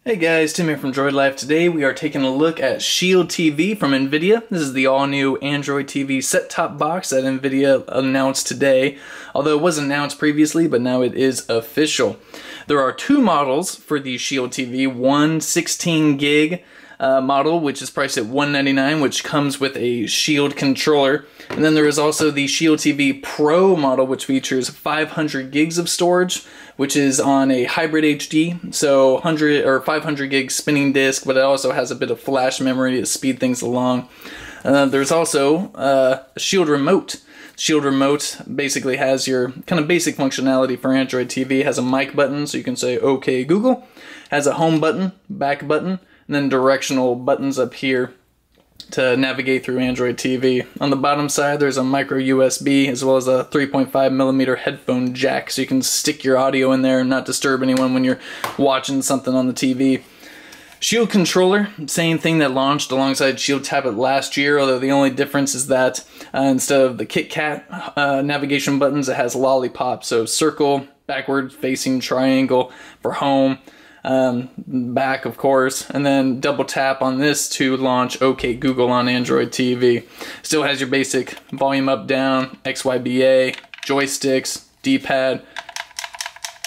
Hey guys, Tim here from Droid Life. Today we are taking a look at Shield TV from Nvidia. This is the all-new Android TV set-top box that Nvidia announced today. Although it wasn't announced previously, but now it is official. There are two models for the Shield TV. One 16 gig model, which is priced at $199, which comes with a Shield controller. And then there is also the Shield TV Pro model, which features 500 gigs of storage, which is on a hybrid HD, so 100 or 500 gig spinning disk, but it also has a bit of flash memory to speed things along. There's also a Shield remote. Shield remote basically has your kind of basic functionality for Android TV. It has a mic button, so you can say "Okay Google." Has a home button, back button, and then directional buttons up here to navigate through Android TV. On the bottom side, there's a micro USB as well as a 3.5mm headphone jack, so you can stick your audio in there and not disturb anyone when you're watching something on the TV. Shield controller, same thing that launched alongside Shield tablet last year, although the only difference is that instead of the Kit Kat navigation buttons, it has lollipop, so circle, backward facing triangle for home, back of course, and then double tap on this to launch OK Google on Android TV. Still has your basic volume up down, XYBA, joysticks, D-pad,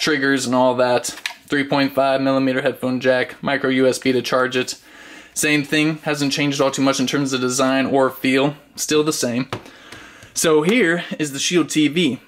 triggers and all that. 3.5mm headphone jack, micro USB to charge it. Same thing, hasn't changed all too much in terms of design or feel, still the same. So here is the Shield TV.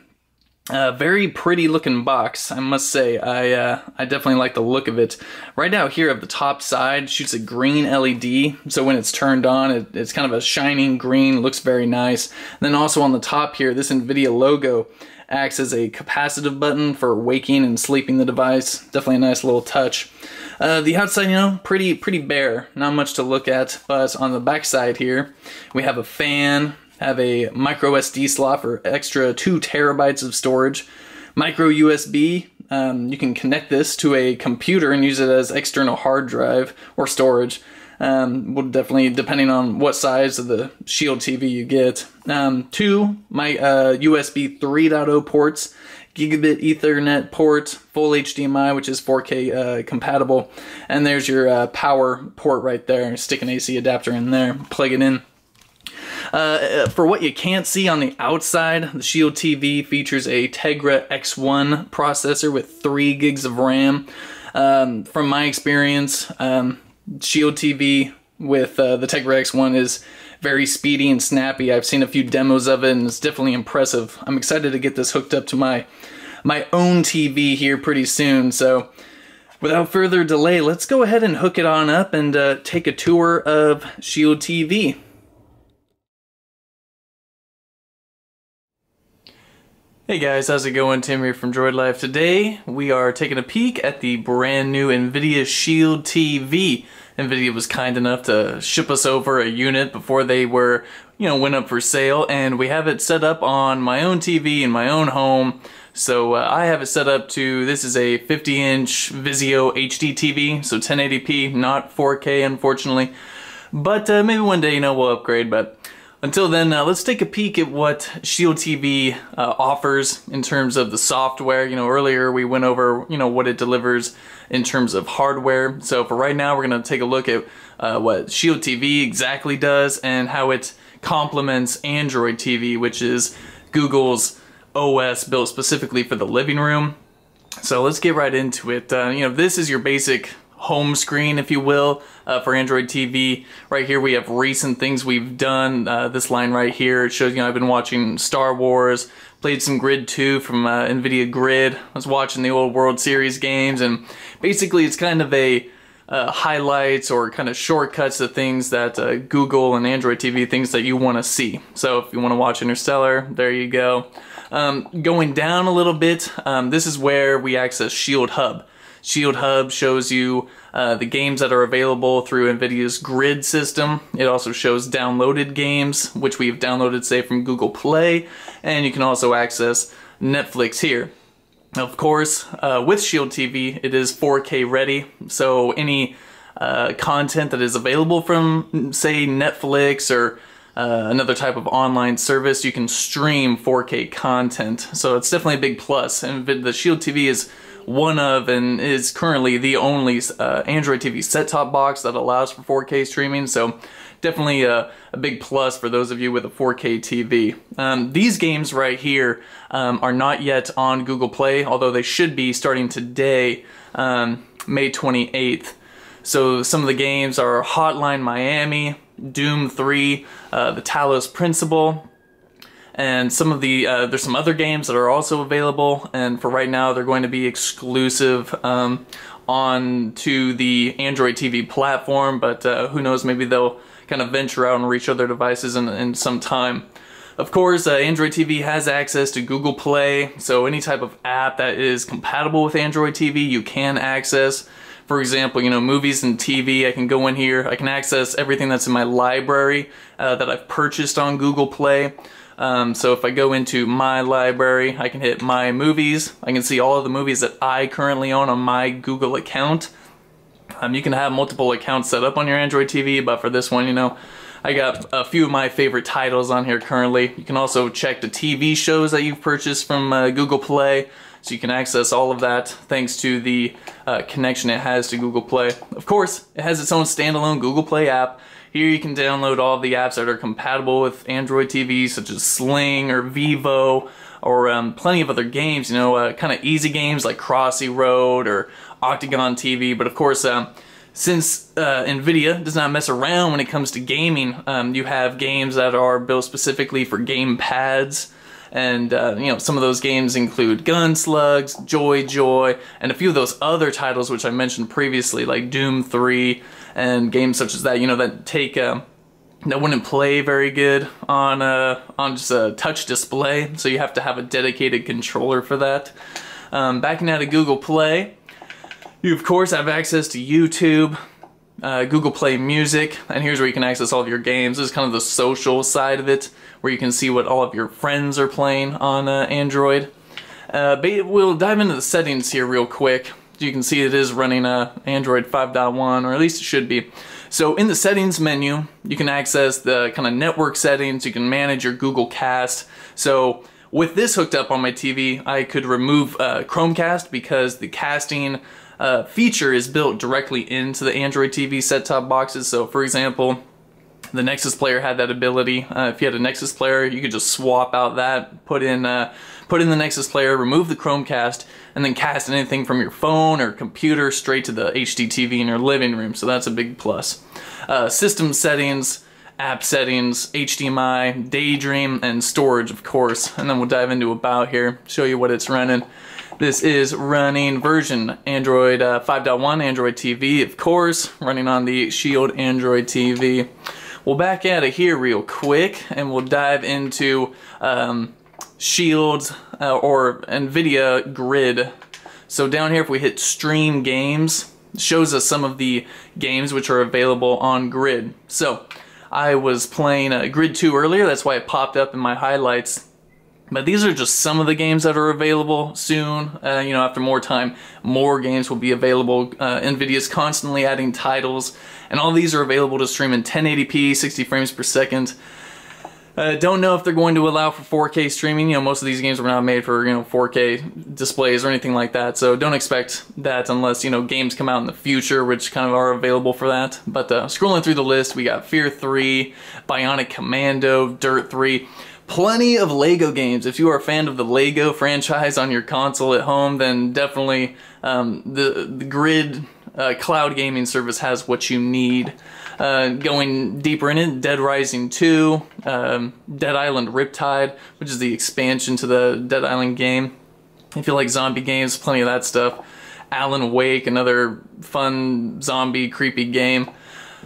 Very pretty looking box, I must say. I definitely like the look of it. Right out here at the top side shoots a green LED, so when it's turned on, it's kind of a shining green, looks very nice. And then also on the top here, this Nvidia logo acts as a capacitive button for waking and sleeping the device. Definitely a nice little touch. The outside, you know, pretty bare, not much to look at, but on the back side here, we have a fan, have a micro SD slot for extra 2 terabytes of storage, micro USB. You can connect this to a computer and use it as external hard drive or storage. Well, definitely depending on what size of the Shield TV you get. 2 USB 3.0 ports, gigabit Ethernet port, full HDMI, which is 4K compatible, and there's your power port right there. Stick an AC adapter in there, plug it in. For what you can't see on the outside, the Shield TV features a Tegra X1 processor with 3 gigs of RAM. From my experience, Shield TV with the Tegra X1 is very speedy and snappy. I've seen a few demos of it and it's definitely impressive. I'm excited to get this hooked up to my own TV here pretty soon. So without further delay, let's go ahead and hook it on up and take a tour of Shield TV. Hey guys, how's it going? Tim here from Droid Life. Today we are taking a peek at the brand new Nvidia Shield TV. Nvidia was kind enough to ship us over a unit before they were, went up for sale, and we have it set up on my own TV in my own home. So I have it set up to, this is a 50-inch Vizio HD TV, so 1080p, not 4K unfortunately. But maybe one day, we'll upgrade, but until then, let's take a peek at what Shield TV offers in terms of the software. Earlier we went over, what it delivers in terms of hardware. So for right now, we're going to take a look at what Shield TV exactly does and how it complements Android TV, which is Google's OS built specifically for the living room. So let's get right into it. This is your basic home screen, if you will, for Android TV. Right here we have recent things we've done. This line right here, it shows, I've been watching Star Wars, played some Grid 2 from Nvidia Grid. I was watching the old World Series games, and basically it's kind of a highlights or kind of shortcuts to things that Google and Android TV, things that you want to see. So if you want to watch Interstellar, there you go. Going down a little bit, this is where we access Shield Hub. Shield Hub shows you the games that are available through Nvidia's Grid system. It also shows downloaded games, which we've downloaded, say, from Google Play, and you can also access Netflix here. Of course, with Shield TV, it is 4K ready, so any content that is available from, say, Netflix or another type of online service. You can stream 4K content, so it's definitely a big plus. And the Shield TV is one of, and is currently the only Android TV set-top box that allows for 4K streaming, so definitely a big plus for those of you with a 4K TV. These games right here are not yet on Google Play, although they should be starting today, May 28th. So some of the games are Hotline Miami, Doom 3, The Talos Principle, and some of the there's some other games that are also available, and for right now they're going to be exclusive on to the Android TV platform, but who knows, maybe they'll kind of venture out and reach other devices in some time. Of course, Android TV has access to Google Play, so any type of app that is compatible with Android TV you can access. For example, you know, movies and TV, I can go in here, I can access everything that's in my library that I've purchased on Google Play. So if I go into my library, I can hit my movies. I can see all of the movies that I currently own on my Google account. You can have multiple accounts set up on your Android TV, but for this one, you know, I got a few of my favorite titles on here currently. You can also check the TV shows that you've purchased from Google Play, so you can access all of that thanks to the connection it has to Google Play. Of course, it has its own standalone Google Play app. Here you can download all of the apps that are compatible with Android TV, such as Sling or Vivo, or plenty of other games, you know, kind of easy games like Crossy Road or Octagon TV. But of course, since Nvidia does not mess around when it comes to gaming, you have games that are built specifically for game pads. And you know, some of those games include Gunslugs, Joy, and a few of those other titles which I mentioned previously, like Doom 3 and games such as that, you know, that take that wouldn't play very good on just a touch display, so you have to have a dedicated controller for that. Backing out of Google Play, you of course have access to YouTube, Google Play Music, and here's where you can access all of your games. This is kind of the social side of it, where you can see what all of your friends are playing on Android. But we'll dive into the settings here real quick. You can see it is running Android 5.1, or at least it should be. So in the settings menu, you can access the kind of network settings. You can manage your Google Cast. So with this hooked up on my TV, I could remove Chromecast because the casting feature is built directly into the Android TV set-top boxes. So for example, the Nexus player had that ability. If you had a Nexus player, you could just swap out that, put in the Nexus player, remove the Chromecast, and then cast anything from your phone or computer straight to the HD TV in your living room. So that's a big plus. System settings, app settings, HDMI, Daydream, and storage, of course. And then we'll dive into About here, show you what it's running. This is running version Android 5.1 Android TV, of course, running on the Shield Android TV. We'll back out of here real quick and we'll dive into Shield's or Nvidia Grid. So down here, if we hit Stream Games, it shows us some of the games which are available on Grid. So I was playing Grid 2 earlier, that's why it popped up in my highlights. But these are just some of the games that are available soon. You know, after more time, more games will be available. Nvidia's constantly adding titles, and all these are available to stream in 1080p, 60 frames per second. Don't know if they're going to allow for 4K streaming. You know, most of these games were not made for, you know, 4K displays or anything like that. So don't expect that unless, you know, games come out in the future, which kind of are available for that. But scrolling through the list, we got Fear 3, Bionic Commando, Dirt 3. Plenty of LEGO games. If you are a fan of the LEGO franchise on your console at home, then definitely the Grid cloud gaming service has what you need. Going deeper in it, Dead Rising 2, Dead Island Riptide, which is the expansion to the Dead Island game. If you like zombie games, plenty of that stuff. Alan Wake, another fun zombie creepy game.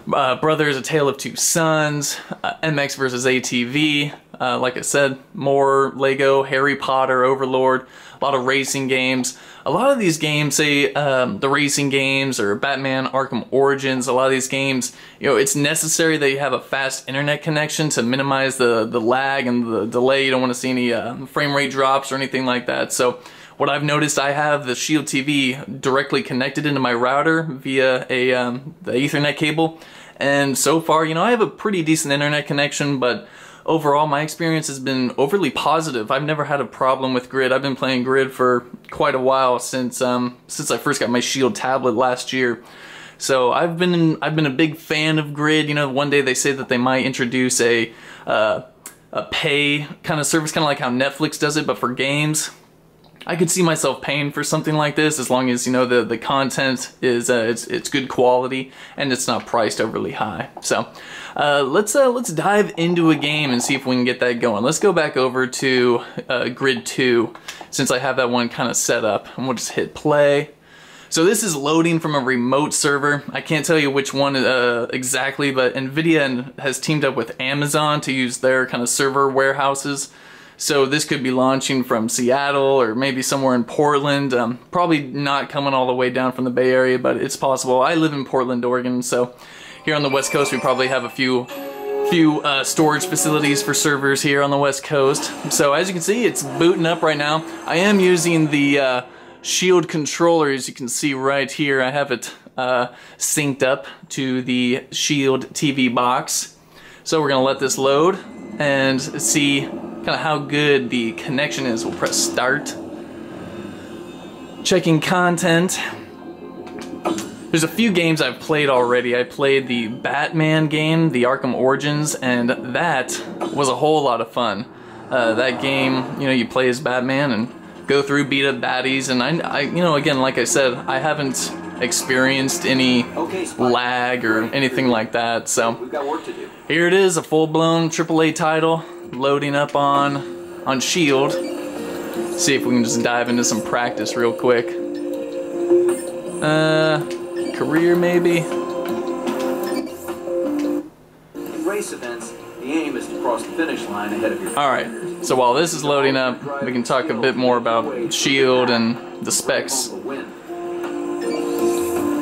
Brothers, A Tale of Two Sons, MX vs. ATV, like I said, more LEGO, Harry Potter, Overlord, a lot of racing games. A lot of these games, say the racing games or Batman Arkham Origins, a lot of these games, you know, it's necessary that you have a fast internet connection to minimize the lag and the delay. You don't want to see any frame rate drops or anything like that. So what I've noticed, I have the Shield TV directly connected into my router via the Ethernet cable, and so far, you know, I have a pretty decent internet connection, but overall my experience has been overly positive. I've never had a problem with Grid. I've been playing Grid for quite a while, since I first got my Shield tablet last year. So I've been a big fan of Grid. You know, one day they say that they might introduce a pay kind of service, kind of like how Netflix does it, but for games. I could see myself paying for something like this, as long as, you know, the content is it's good quality and it's not priced overly high. So let's dive into a game and see if we can get that going. Let's go back over to Grid 2, since I have that one kind of set up, and we'll just hit play. So this is loading from a remote server. I can't tell you which one exactly, but Nvidia has teamed up with Amazon to use their kind of server warehouses. So this could be launching from Seattle or maybe somewhere in Portland. Probably not coming all the way down from the Bay Area, but it's possible. I live in Portland, Oregon, so here on the West Coast we probably have a few storage facilities for servers here on the West Coast. So as you can see, it's booting up right now. I am using the Shield controller, as you can see right here. I have it synced up to the Shield TV box. So we're gonna let this load and see kind of how good the connection is. We'll press start. Checking content. There's a few games I've played already. I played the Batman game, the Arkham Origins, and that was a whole lot of fun. That game, you know, you play as Batman and go through, beat up baddies, and I you know, again, like I said, I haven't experienced any lag or anything like that. So we've got work to do. Here it is, a full-blown AAA title loading up on Shield. See if we can just dive into some practice real quick. Career maybe. In race events, the aim is to cross the finish line ahead of your Alright, so while this is loading up, we can talk a bit more about Shield and the specs.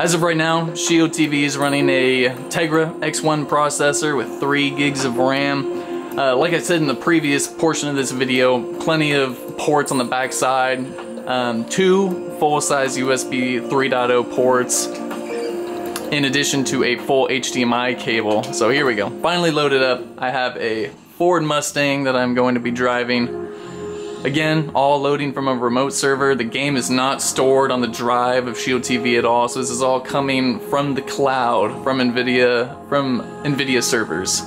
As of right now, Shield TV is running a Tegra X1 processor with 3 gigs of RAM. Like I said in the previous portion of this video, plenty of ports on the back side, 2 full-size USB 3.0 ports, in addition to a full HDMI cable. So here we go. Finally loaded up. I have a Ford Mustang that I'm going to be driving. Again, all loading from a remote server. The game is not stored on the drive of Shield TV at all, so this is all coming from the cloud, from Nvidia servers.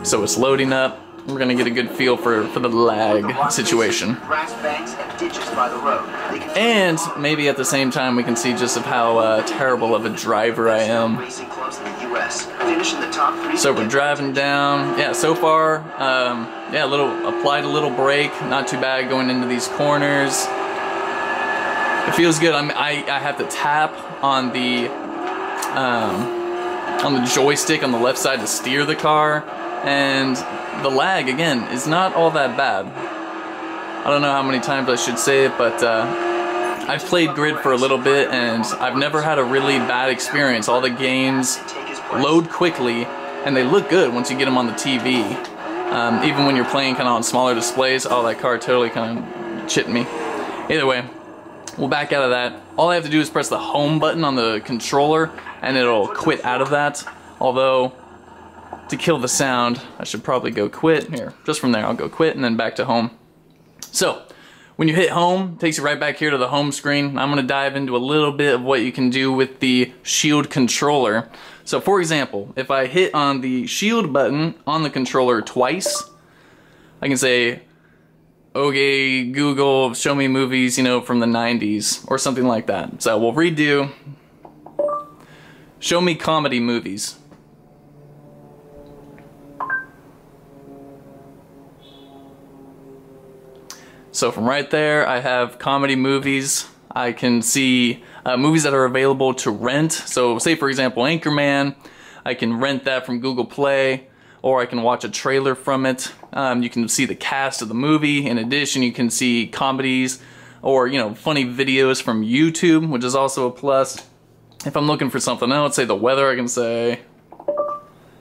So it's loading up. We're gonna get a good feel for the lag situation. And maybe at the same time we can see just of how terrible of a driver I am. So we're driving down. Yeah, so far, yeah, applied a little brake. Not too bad going into these corners. It feels good. I have to tap on the joystick on the left side to steer the car. And the lag, again, is not all that bad. I don't know how many times I should say it, but I've played Grid for a little bit and I've never had a really bad experience. All the games load quickly and they look good once you get them on the TV. Even when you're playing kind of on smaller displays. Oh, that car totally kind of chipped me. Either way, we'll back out of that. All I have to do is press the home button on the controller and it'll quit out of that. Although, to kill the sound, I should probably go quit. Here, just from there, I'll go quit and then back to home. So, when you hit home, it takes you right back here to the home screen. I'm gonna dive into a little bit of what you can do with the Shield controller. So for example, if I hit on the Shield button on the controller twice, I can say, okay, Google, show me movies, you know, from the 90s, or something like that. So we'll redo, show me comedy movies. So from right there, I have comedy movies. I can see movies that are available to rent. So say for example, Anchorman, I can rent that from Google Play, or I can watch a trailer from it. You can see the cast of the movie. In addition, you can see comedies or, you know, funny videos from YouTube, which is also a plus. If I'm looking for something else, say the weather, I can say,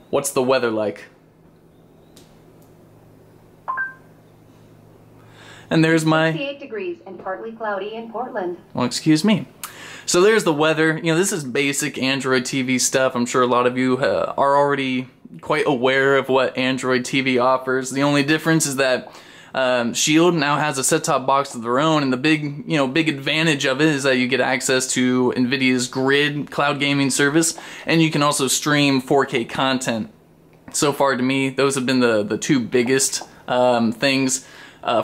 what's the weather like? And there's my 68 degrees and partly cloudy in Portland. Well, excuse me. So there's the weather. You know, this is basic Android TV stuff. I'm sure a lot of you are already quite aware of what Android TV offers. The only difference is that Shield now has a set-top box of their own, and the big advantage of it is that you get access to Nvidia's Grid cloud gaming service, and you can also stream 4K content. So far, to me, those have been the two biggest things.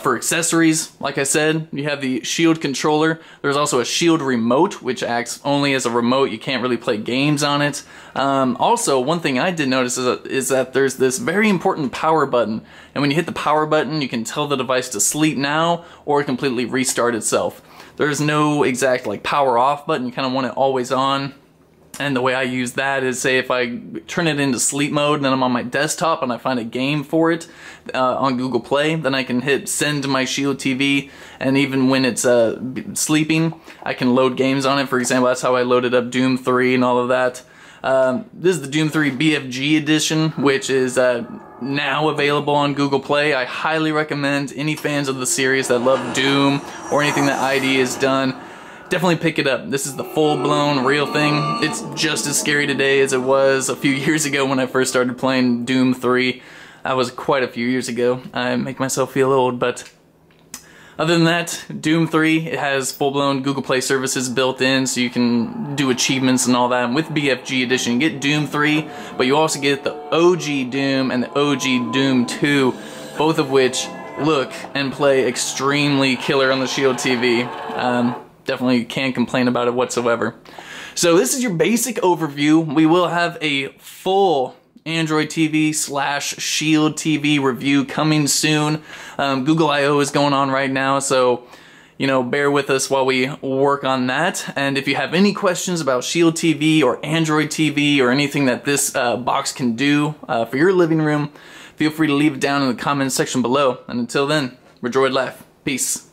For accessories, like I said, you have the Shield controller. There's also a Shield remote, which acts only as a remote. You can't really play games on it. Also, one thing I did notice is that there's this very important power button. And when you hit the power button, you can tell the device to sleep now or completely restart itself. There's no exact like power off button. You kind of want it always on. And the way I use that is, say if I turn it into sleep mode and then I'm on my desktop and I find a game for it on Google Play, then I can hit send to my Shield TV, and even when it's sleeping, I can load games on it. For example, that's how I loaded up Doom 3 and all of that. This is the Doom 3 BFG edition, which is now available on Google Play. I highly recommend any fans of the series that love Doom or anything that ID has done. Definitely pick it up. This is the full-blown real thing. It's just as scary today as it was a few years ago when I first started playing Doom 3. That was quite a few years ago. I make myself feel old, but other than that, Doom 3, it has full-blown Google Play services built in, so you can do achievements and all that. And with BFG Edition, you get Doom 3, but you also get the OG Doom and the OG Doom 2, both of which look and play extremely killer on the Shield TV. Definitely can't complain about it whatsoever. So this is your basic overview. We will have a full Android TV / Shield TV review coming soon. Google I/O is going on right now, so bear with us while we work on that. And if you have any questions about Shield TV or Android TV or anything that this box can do for your living room, feel free to leave it down in the comments section below. And until then, we're Droid Life. Peace.